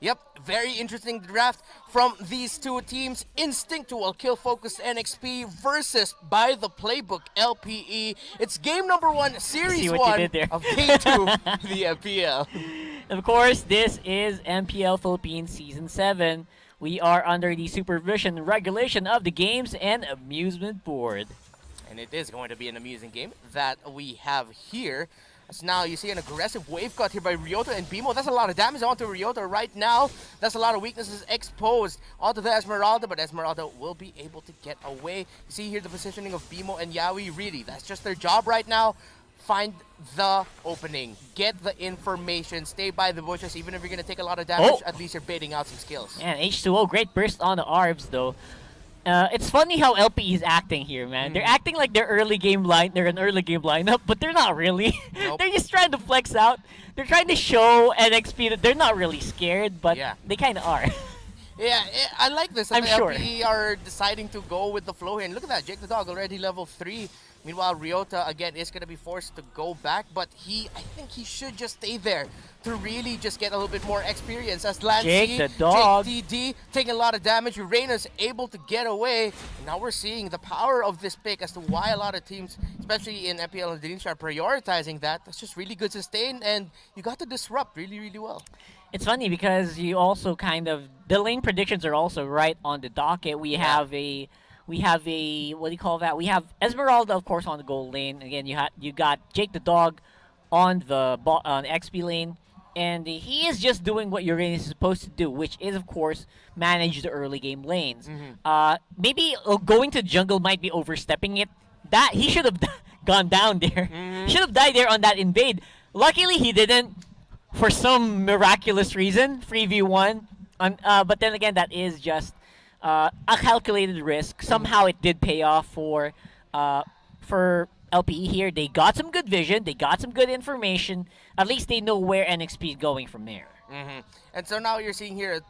Yep, very interesting draft from these two teams. Instinctual kill focused NXP versus by the playbook LPE. It's game number 1, I see series what you 1 did there. of day 2 the MPL. Of course, this is MPL Philippines Season 7. We are under the supervision and regulation of the Games and Amusement Board. And it is going to be an amusing game that we have here. As now you see an aggressive wave cut here by Ryota and Bimo. That's a lot of damage onto Ryota right now. That's a lot of weaknesses exposed onto the Esmeralda, but Esmeralda will be able to get away. You see here the positioning of Bimo and Yaoi. Really, that's just their job right now. Find the opening, get the information, stay by the bushes. Even if you're going to take a lot of damage, at least you're baiting out some skills. And H2WO, great burst on the ARBs though. It's funny how LP is acting here, man. They're acting like they're an early game lineup, but they're not really. Nope. They're just trying to flex out. They're trying to show NXP that they're not really scared, but they kind of are. Yeah, I like this. I'm the sure. LPE are deciding to go with the flow here. And look at that, Jake the Dog already level 3. Meanwhile, Ryota, again, is going to be forced to go back, but I think he should just stay there to really just get a little bit more experience. As Lancy, Jake the Dog, JTD taking a lot of damage. Uranus able to get away. And now we're seeing the power of this pick as to why a lot of teams, especially in MPL and Dreamstar, are prioritizing that. That's just really good sustain, and you got to disrupt really, really well. It's funny because you also the lane predictions are also right on the docket. We have a what do you call that? We have Esmeralda, of course, on the gold lane. Again, you got Jake the Dog on the XP lane, and he is just doing what Uranus is supposed to do, which is, of course, manage the early game lanes. Maybe going to jungle might be overstepping it. That he should have gone down there. He should have died there on that invade. Luckily, he didn't. For some miraculous reason, 3v1. But then again, that is just a calculated risk. Somehow it did pay off for LPE here. They got some good vision. They got some good information. At least they know where NXP is going from there. And so now you're seeing here a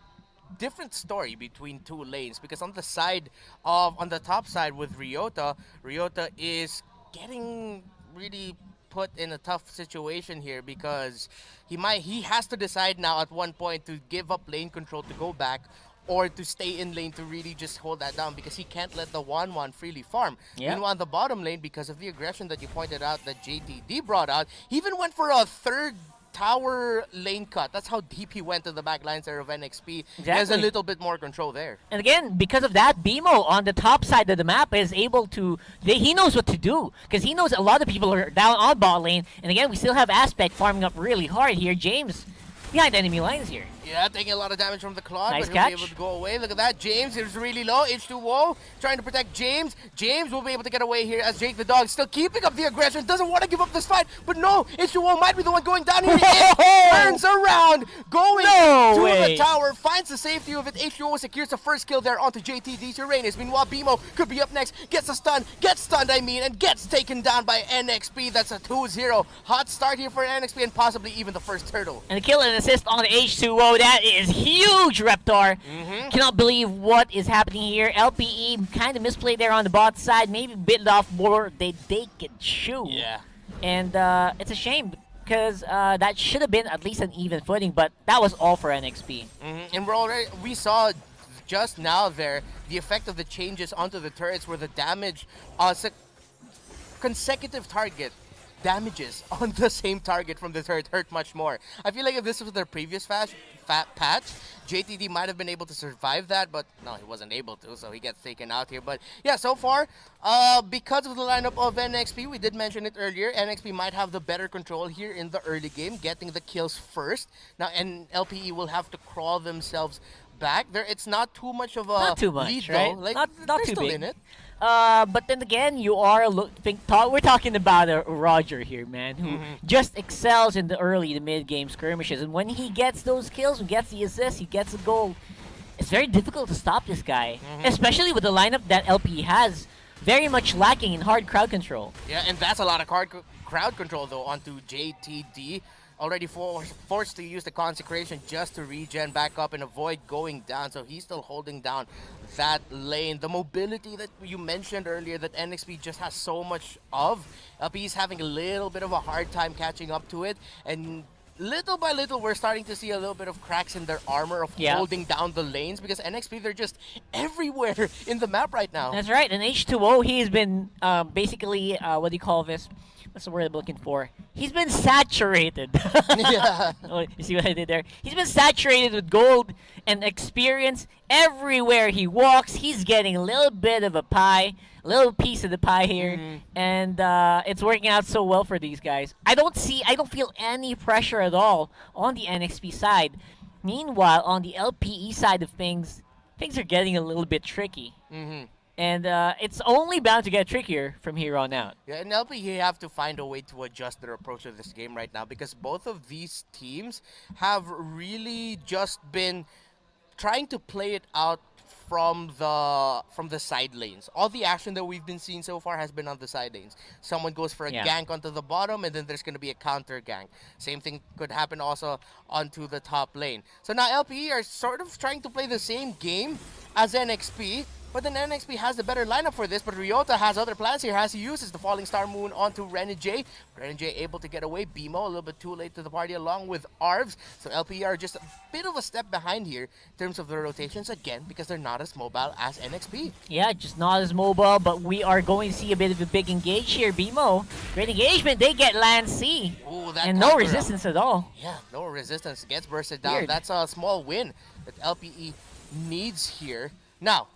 different story between two lanes, because on the top side with Ryota is getting really put in a tough situation here, because he has to decide now at one point to give up lane control to go back, or to stay in lane to really just hold that down, because he can't let the 1-1 freely farm. Meanwhile, on the bottom lane, because of the aggression that you pointed out that JTD brought out, he even went for a third tower lane cut. That's how deep he went to the back lines there of NXP. He has a little bit more control there. And again, because of that, Bimo on the top side of the map is able to... He knows what to do, because he knows a lot of people are down on bot lane. And again, we still have Aspect farming up really hard here. James behind enemy lines here. Yeah, taking a lot of damage from the Claude, Nice but he'll catch. be able to go away. Look at that, James is really low. H2WO trying to protect James. James will be able to get away here as Jake the Dog still keeping up the aggression. Doesn't want to give up this fight, but no, H2WO might be the one going down here. It turns around, going to the tower, finds the safety of it. H2WO secures the first kill there onto JTD's Uranus. Meanwhile, Bimo could be up next, gets stunned, and gets taken down by NXP. That's a 2-0. Hot start here for NXP, and possibly even the first turtle. And a kill and assist on H2WO. That is huge, Reptar. Cannot believe what is happening here. LPE kind of misplayed there on the bot side. Maybe bit off more they can chew. Yeah. And it's a shame, because that should have been at least an even footing, but that was all for NXP. And we saw just now there the effect of the changes onto the turrets, where the damage, consecutive target damages on the same target from the turret hurt much more. I feel like if this was their previous patch, JTD might have been able to survive that, but no, he wasn't able to, so he gets taken out here. But yeah, so far, because of the lineup of NXP, we did mention it earlier, NXP might have the better control here in the early game, getting the kills first. Now, and LPE will have to crawl themselves back. It's not too much of a lead, right? though. Like, not too too big in it. But then again, we're talking about a Roger here, man, who just excels in the early to mid-game skirmishes. And when he gets those kills, when he gets the assists, he gets a goal, it's very difficult to stop this guy, especially with the lineup that LP has, very much lacking in hard crowd control. Yeah, and that's a lot of crowd control, though, onto JTD. Already forced to use the consecration just to regen back up and avoid going down, so he's still holding down that lane. The mobility that you mentioned earlier that NXP just has so much of, LP is having a little bit of a hard time catching up to it, and little by little, we're starting to see a little bit of cracks in their armor of Yeah. holding down the lanes because NXP, they're just everywhere in the map right now. That's right. And H2O, he's been basically, what do you call this? What's the word I'm looking for? He's been saturated. Yeah. Oh, you see what I did there? He's been saturated with gold and experience. Everywhere he walks, he's getting a little bit of a pie, a little piece of the pie here, and it's working out so well for these guys. I don't feel any pressure at all on the NXP side. Meanwhile, on the LPE side of things are getting a little bit tricky. And it's only bound to get trickier from here on out. Yeah, and LPE have to find a way to adjust their approach to this game right now because both of these teams have really just been trying to play it out from the side lanes. All the action that we've been seeing so far has been on the side lanes. Someone goes for a gank onto the bottom, and then there's going to be a counter gank. Same thing could happen also onto the top lane. So now LPE are sort of trying to play the same game as NXP, but then NXP has the better lineup for this, but Ryota has other plans here as he uses the Falling Star Moon onto Renijay. Renijay able to get away. BMO a little bit too late to the party along with Arvs. So LPE are just a bit of a step behind here in terms of the rotations again because they're not as mobile as NXP. Yeah, just not as mobile, but we are going to see a bit of a big engage here. BMO, great engagement. They get land C. Ooh, that and no counter resistance at all. Yeah, no resistance. Gets bursted down. Weird. That's a small win that LPE needs here. Now,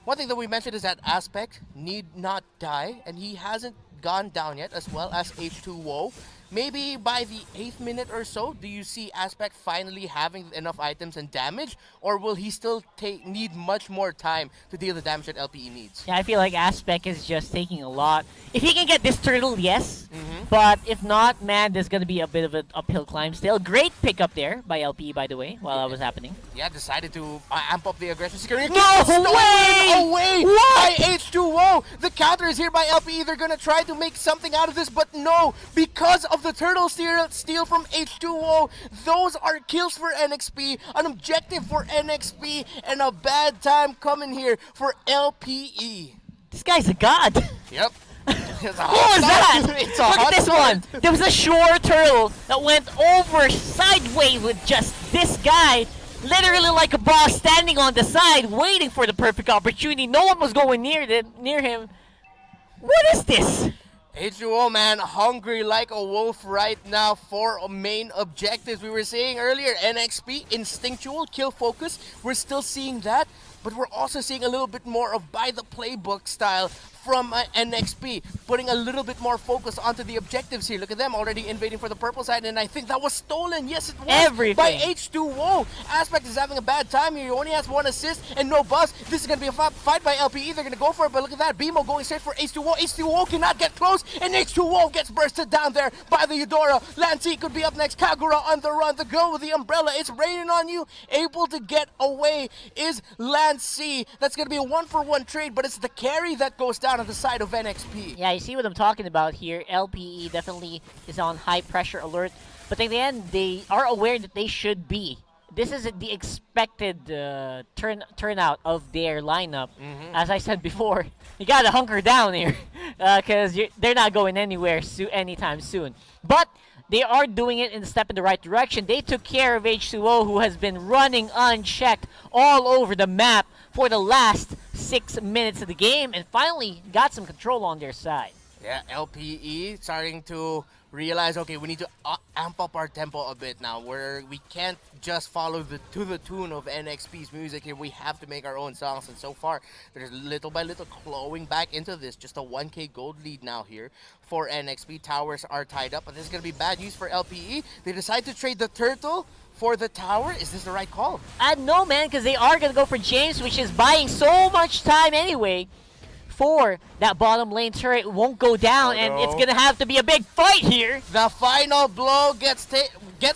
one thing that we mentioned is that Aspect need not die, and he hasn't gone down yet, as well as H2WO. Maybe by the 8th minute or so, do you see Aspect finally having enough items and damage, or will he still need much more time to deal the damage that LPE needs? Yeah, I feel like Aspect is just taking a lot. If he can get this turtle, yes. But if not, man, there's going to be a bit of an uphill climb still. Great pickup there by LPE, by the way, while that was happening. Yeah, decided to amp up the aggression. Security No stolen way! away What? by H2WO. The counter is here by LPE. They're going to try to make something out of this, but no, because of the turtle steal from H2WO, those are kills for NXP, an objective for NXP, and a bad time coming here for LPE. This guy's a god. Yep. What was that? It's a Look hot at this start. one. There was a shore turtle that went over sideways with just this guy, literally like a boss standing on the side, waiting for the perfect opportunity. No one was going near him. What is this? H2O, man, hungry like a wolf right now for main objectives. We were saying earlier, NXP, instinctual, kill focus. We're still seeing that, but we're also seeing a little bit more of by the playbook style from NXP, putting a little bit more focus onto the objectives here. Look at them already invading for the purple side, and I think that was stolen. Yes, it was. Everything. By H2WO. Aspect is having a bad time here. He only has 1 assist and no bust. This is going to be a fight by LPE. They're going to go for it, but look at that. BMO going straight for H2WO. H2WO cannot get close, and H2WO gets bursted down there by the Eudora. Lancy could be up next. Kagura on the run. The girl with the umbrella. It's raining on you. Able to get away is Lancy. That's going to be a 1-for-1 trade, but it's the carry that goes down on the side of NXP. Yeah, you see what I'm talking about here. LPE definitely is on high pressure alert, but in the end, they are aware that they should be. This is the expected turnout of their lineup. As I said before, you gotta hunker down here because they're not going anywhere anytime soon. But they are doing it in a step in the right direction. They took care of H2O, who has been running unchecked all over the map for the last 6 minutes of the game, and finally got some control on their side. Yeah, LPE starting to realize, okay, we need to amp up our tempo a bit now, where we can't just follow to the tune of NXP's music here. We have to make our own songs, and so far, there's little by little clawing back into this. Just a 1k gold lead now here for NXP. Towers are tied up, but this is going to be bad news for LPE. They decide to trade the turtle for the tower. Is this the right call? No, man, because they are going to go for James, which is buying so much time anyway for that bottom lane turret. It won't go down, and it's going to have to be a big fight here. The final blow gets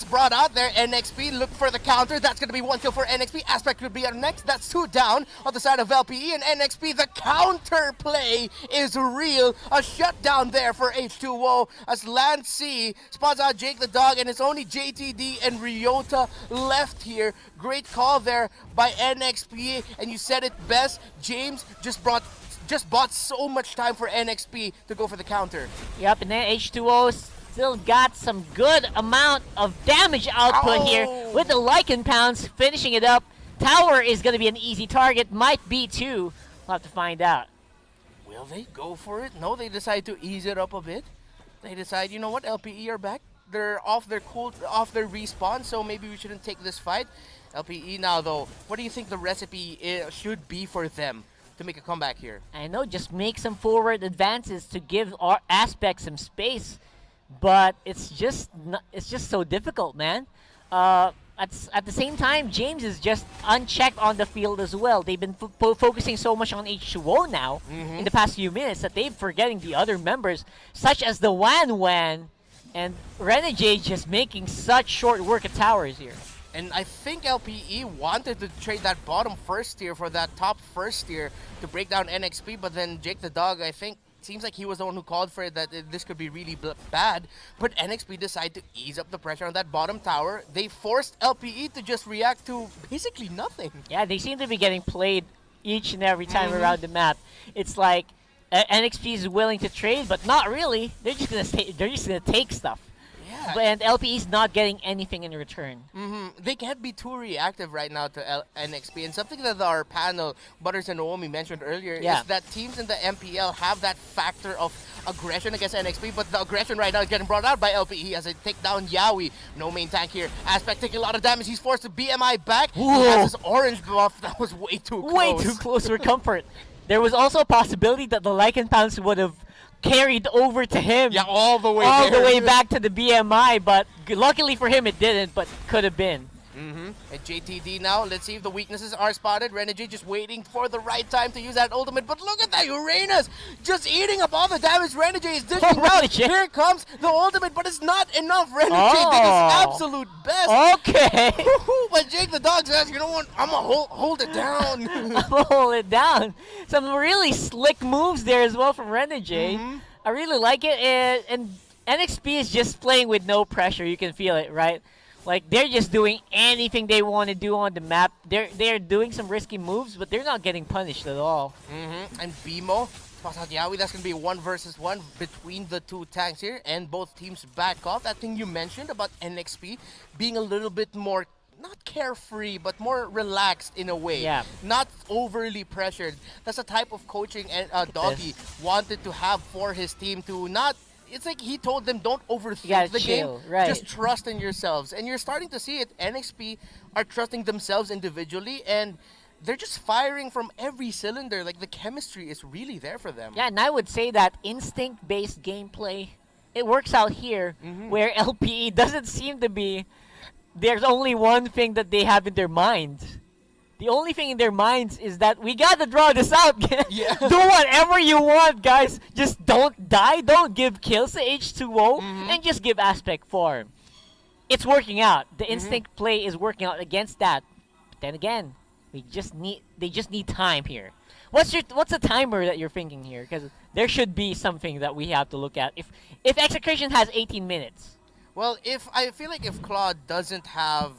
brought out there. NXP look for the counter. That's going to be 1 kill for NXP. Aspect could be up next. That's 2 down on the side of LPE and NXP. The counter play is real. A shutdown there for H2WO as Lancy spots out Jake the dog, and it's only JTD and Ryota left here. Great call there by NXP, and you said it best. James just bought so much time for NXP to go for the counter. Yep, and then H2O still got some good amount of damage output here with the Lycan Pounds finishing it up. Tower is going to be an easy target. Might be too. We'll have to find out. Will they go for it? No, they decide to ease it up a bit. They decide, you know what, LPE are back. They're off their off their respawn, so maybe we shouldn't take this fight. LPE now, though, what do you think the recipe should be for them to make a comeback here? I know, just make some forward advances to give our Aspect some space, but it's just so difficult, man. At the same time, James is just unchecked on the field as well. They've been focusing so much on H2WO now in the past few minutes that they're forgetting the other members, such as the Wan and Renegade just making such short work of towers here. And I think LPE wanted to trade that bottom first tier for that top first tier to break down NXP, but then Jake the Dog, I think, seems like he was the one who called for it, that this could be really bad. But NXP decided to ease up the pressure on that bottom tower. They forced LPE to just react to basically nothing. Yeah, they seem to be getting played each and every time around the map. It's like NXP is willing to trade, but not really. They're just gonna take stuff. Yeah. And LPE is not getting anything in return. They can't be too reactive right now to NXP. And something that our panel, Butters and Naomi, mentioned earlier is that teams in the MPL have that factor of aggression against NXP, but the aggression right now is getting brought out by LPE as they take down Yawi. No main tank here. Aspect taking a lot of damage. He's forced to BMI back. Whoa. He has his orange buff. That was way too close. Way too close for comfort. There was also a possibility that the Lycan Pounds would have carried over to him. Yeah, all the way the way back to the BMI, but luckily for him it didn't, but could have been. And JTD now, let's see if the weaknesses are spotted. Renegade just waiting for the right time to use that ultimate, but look at that, Uranus just eating up all the damage. Renegade is dishing out. Here comes the ultimate, but it's not enough. Renegade did his absolute best. Okay. But Jake the Dog says, you know what, I'm gonna hold it down. I'm gonna hold it down. Some really slick moves there as well from Renegade. I really like it, and NXP is just playing with no pressure. You can feel it, right? Like, they're just doing anything they want to do on the map. They're doing some risky moves, but they're not getting punished at all. And Bimo, Yawi, that's going to be 1 versus 1 between the two tanks here, and both teams back off. That thing you mentioned about NXP being a little bit more, not carefree, but more relaxed in a way. Yeah. Not overly pressured. That's the type of coaching Doggy wanted to have for his team to not... It's like he told them, don't overthink the game. Right. Just trust in yourselves. And you're starting to see it. NXP are trusting themselves individually, and they're just firing from every cylinder. Like, the chemistry is really there for them. Yeah, and I would say that instinct-based gameplay, it works out here, where LPE doesn't seem to be... There's only one thing that they have in their minds. The only thing in their minds is that we gotta draw this out. Yeah. Do whatever you want, guys. Just don't die. Don't give kills to H2WO, and just give Aspect form. It's working out. The instinct play is working out against that. But then again, they just need time here. What's the timer that you're thinking here? Because there should be something that we have to look at. If execution has 18 minutes. Well, I feel like if Claude doesn't have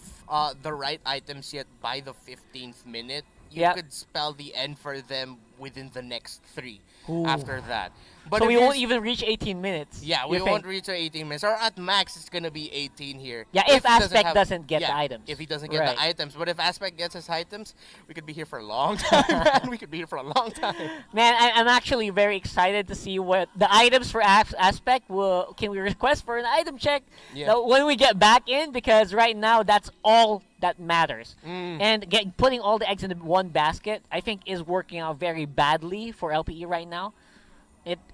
the right items yet by the 15th minute, you could spell the end for them within the next 3 after that. But so we won't even reach 18 minutes. Yeah, we won't reach 18 minutes. Or at max, it's going to be 18 here. Yeah, if Aspect doesn't get the items. If he doesn't get the items. But if Aspect gets his items, we could be here for a long time, man. We could be here for a long time. Man, I'm actually very excited to see what the items for Aspect will... Can we request for an item check when we get back in? Because right now, that's all that matters. And putting all the eggs in one basket, I think, is working out very badly for LPE right now.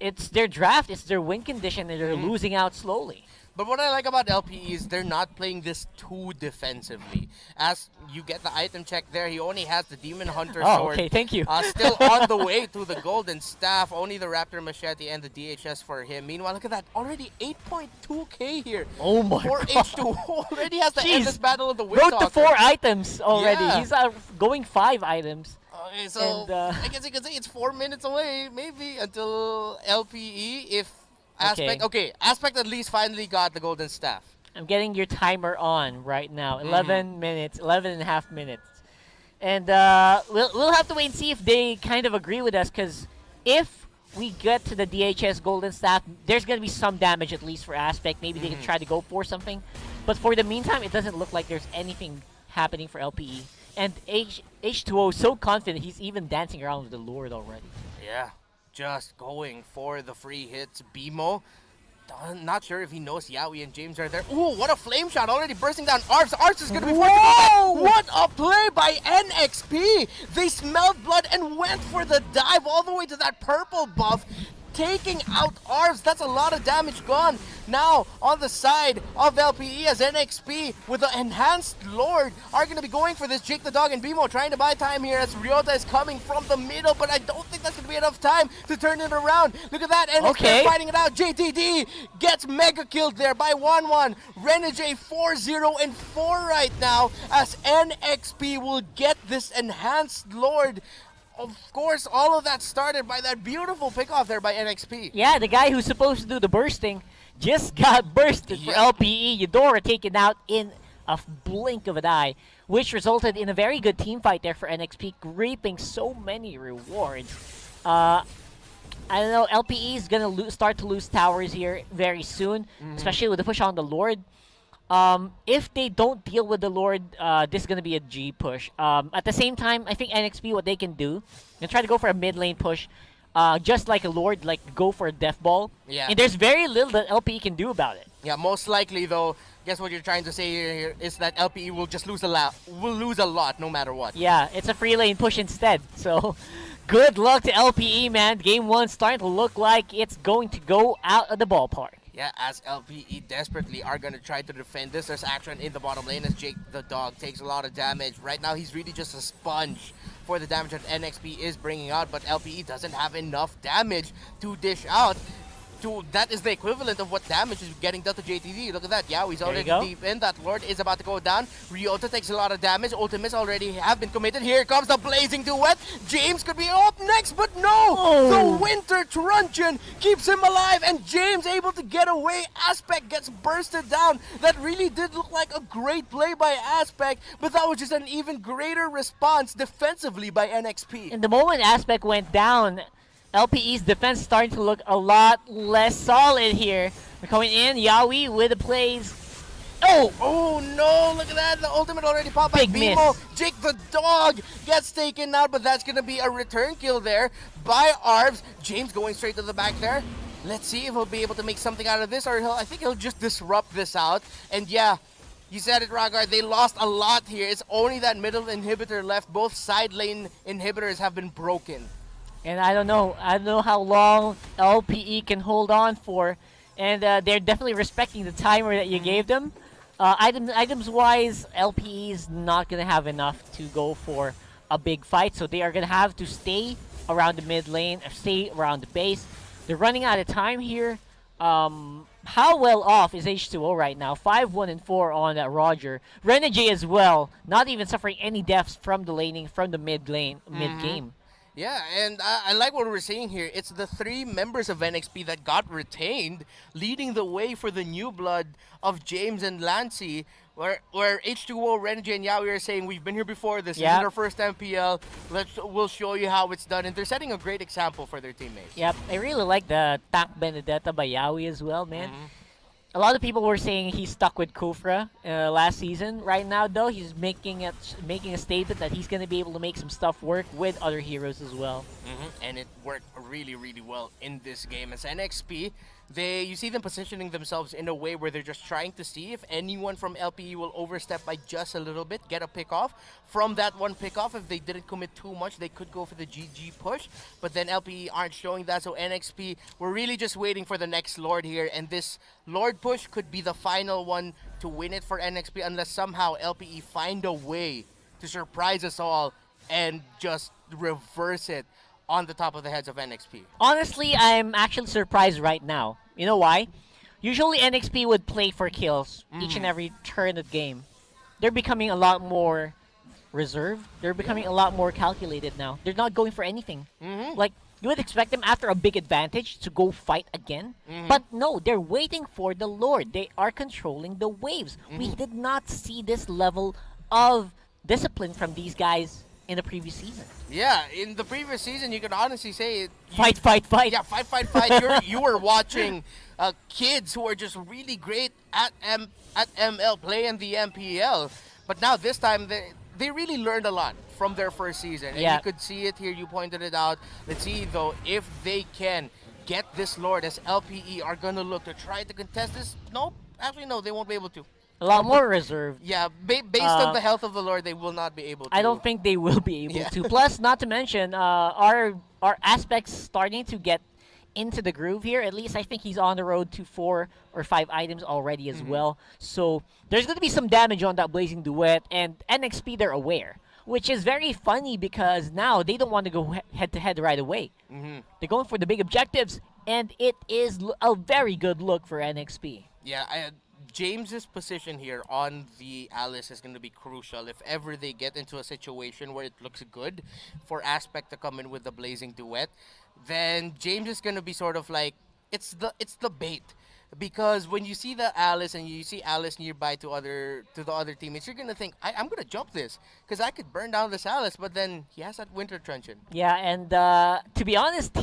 It's their draft, it's their win condition, and they're losing out slowly. But what I like about LPE is they're not playing this too defensively. As you get the item check there, he only has the Demon Hunter sword. Okay, thank you. Still on the way to the Golden Staff. Only the Raptor Machete and the DHS for him. Meanwhile, look at that. Already 8.2k here. Oh my god. H2WO already has the endless battle of the Wind Wrote to 4 items already. Yeah. He's going 5 items. Okay, so I guess you could say it's 4 minutes away, maybe, until LPE, if Aspect... Okay, Aspect at least finally got the Golden Staff. I'm getting your timer on right now. 11 minutes, 11 and a half minutes. And we'll have to wait and see if they kind of agree with us, because if we get to the DHS Golden Staff, there's going to be some damage at least for Aspect. Maybe they can try to go for something. But for the meantime, it doesn't look like there's anything happening for LPE. And H2O is so confident he's even dancing around with the Lord already. Yeah, just going for the free hits. BMO, not sure if he knows Yowie and James are there. Ooh, what a flame shot already bursting down Arps. Arps is going to be forced to go back. What a play by NXP. They smelled blood and went for the dive all the way to that purple buff, taking out Arps. That's a lot of damage gone. Now, on the side of LPE as NXP with the Enhanced Lord are going to be going for this. Jake the Dog and BMO trying to buy time here as Ryota is coming from the middle, but I don't think that's going to be enough time to turn it around. Look at that, NXP fighting it out. JTD gets mega killed there by 1-1. Renegade 4-0 and 4 right now as NXP will get this Enhanced Lord. Of course, all of that started by that beautiful pick-off there by NXP. Yeah, the guy who's supposed to do the bursting just got bursted for LPE. Eudora taken out in a blink of an eye, which resulted in a very good team fight there for NXP, reaping so many rewards. I don't know, LPE is going to start to lose towers here very soon, especially with the push on the Lord. If they don't deal with the Lord, this is going to be a G push. At the same time, I think NXP, what they can do, they try to go for a mid lane push, just like a Lord, like go for a Death Ball. Yeah. And there's very little that LPE can do about it. Yeah, most likely though, guess what you're trying to say here is that LPE will just lose a lot no matter what. Yeah, it's a free lane push instead. So good luck to LPE, man. Game 1 starting to look like it's going to go out of the ballpark. Yeah, as LPE desperately are going to try to defend this. There's action in the bottom lane as Jake the Dog takes a lot of damage. Right now, he's really just a sponge for the damage that NXP is bringing out, but LPE doesn't have enough damage to dish out. That is the equivalent of what damage is getting done to JTD. Look at that. Yeah, he's already deep in. That Lord is about to go down. Ryota takes a lot of damage. Ultimates already have been committed. Here comes the Blazing Duet. James could be up next, but no! The Winter Truncheon keeps him alive, and James able to get away. Aspect gets bursted down. That really did look like a great play by Aspect, but that was just an even greater response defensively by NXP. And the moment Aspect went down, LPE's defense starting to look a lot less solid here. We're coming in, Yowie with the plays. Oh no, look at that. The ultimate already popped by Big BMO. miss. Jake the Dog gets taken out, but that's going to be a return kill there by Arbs. James going straight to the back there. Let's see if he'll be able to make something out of this, or I think he'll just disrupt this out. And yeah, you said it, Ragar. They lost a lot here. It's only that middle inhibitor left. Both side lane inhibitors have been broken. And I don't know how long LPE can hold on for. And they're definitely respecting the timer that you gave them. Items-wise, LPE is not going to have enough to go for a big fight. So they are going to have to stay around the mid lane, or stay around the base. They're running out of time here. How well off is H2WO right now? 5-1 and 4 on Roger. Renegade as well, not even suffering any deaths from the laning, from the mid lane, mid game. Yeah, and I like what we're seeing here. It's the 3 members of NXP that got retained, leading the way for the new blood of James and Lancey, where H2WO, Renegade, and Yowie are saying, we've been here before, this isn't our first MPL, we'll show you how it's done. And they're setting a great example for their teammates. Yep, I really like the Tac Benedetta by Yowie as well, man. A lot of people were saying he's stuck with Kufra last season. Right now, though, he's making a statement that he's going to be able to make some stuff work with other heroes as well. And it worked really, really well in this game. As NXP, you see them positioning themselves in a way where they're just trying to see if anyone from LPE will overstep by just a little bit, get a pick off. From that one pick off, if they didn't commit too much, they could go for the GG push. But then LPE aren't showing that, so NXP, we're really just waiting for the next Lord here. And this Lord push could be the final one to win it for NXP unless somehow LPE find a way to surprise us all and just reverse it on the top of the heads of NXP. Honestly, I'm actually surprised right now. You know why? Usually NXP would play for kills each and every turn of game. They're becoming a lot more reserved. They're becoming a lot more calculated now. They're not going for anything. Like, you would expect them after a big advantage to go fight again. But no, they're waiting for the Lord. They are controlling the waves. We did not see this level of discipline from these guys in the previous season. Yeah, in the previous season, you can honestly say Fight, fight, fight. yeah, fight. You were watching kids who are just really great at ML play in the MPL, but now this time they really learned a lot from their first season, and Yeah. you could see it here. You pointed it out. Let's see though if they can get this Lord, as LPE are gonna look to try to contest this. Nope, actually no, they won't be able to. A lot more reserved. Yeah, based on the health of the Lord, they will not be able to. I don't think they will be able Yeah. to. Plus, not to mention, our aspects starting to get into the groove here. At least I think he's on the road to 4 or 5 items already as well. So there's going to be some damage on that Blazing Duet, and NXP they're aware, which is very funny because now they don't want to go head to head right away. They're going for the big objectives, and it is a very good look for NXP. Yeah, James's position here on the Alice is going to be crucial if ever they get into a situation where it looks good for Aspect to come in with the Blazing Duet. Then James is going to be sort of like it's the bait, because when you see the Alice and you see Alice nearby to the other teammates, you're going to think I'm going to jump this because I could burn down this Alice, but then he has that Winter Truncheon. Yeah, and to be honest,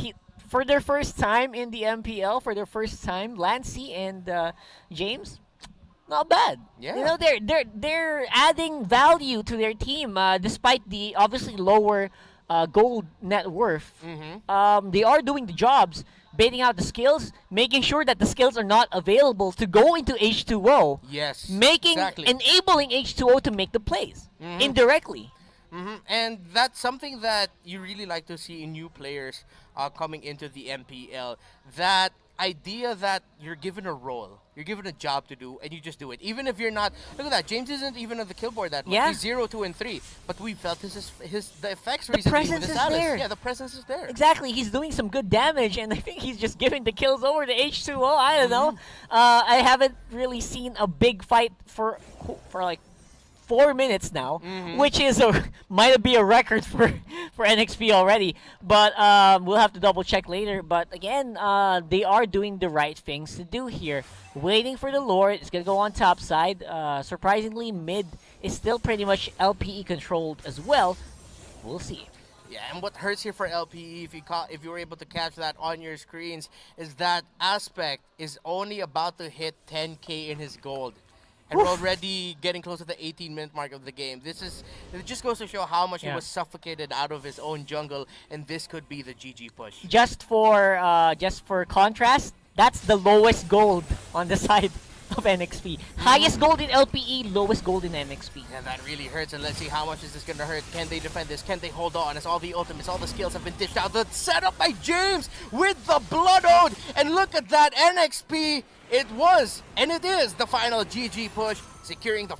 for their first time in the MPL, for their first time, Lancey and James, not bad. Yeah. You know, they're adding value to their team, despite the obviously lower gold net worth. They are doing the jobs, baiting out the skills, making sure that the skills are not available to go into H2WO. Yes, Enabling H2O to make the plays indirectly. And that's something that you really like to see in new players coming into the MPL. That idea that you're given a role, you're given a job to do, and you just do it. Even if you're not, look at that, James isn't even on the kill board that much. Yeah. He's 0, 2, and 3. But we felt the effects The recently presence with is his Alice. there. Yeah, the presence is there. Exactly, he's doing some good damage, and I think he's just giving the kills over to H2O. I don't know. I haven't really seen a big fight for like 4 minutes now, which is might be a record for NXP already. But we'll have to double check later. But again, they are doing the right things to do here. Waiting for the Lord. It's gonna go on top side. Surprisingly, mid is still pretty much LPE controlled as well. We'll see. Yeah, and what hurts here for LPE, if you were able to catch that on your screens, is that Aspect is only about to hit 10K in his gold. And we're already getting close to the 18-minute mark of the game. It just goes to show how much he was suffocated out of his own jungle, and this could be the GG push. Just for contrast, that's the lowest gold on the side of NXP. Highest gold in LPE, lowest gold in NXP. And that really hurts, and let's see how much is this going to hurt. Can they defend this? Can they hold on as all the ultimates, all the skills have been dished out? The setup by James with the Blood Ode, and look at that, NXP, it was, and it is the final GG push, securing the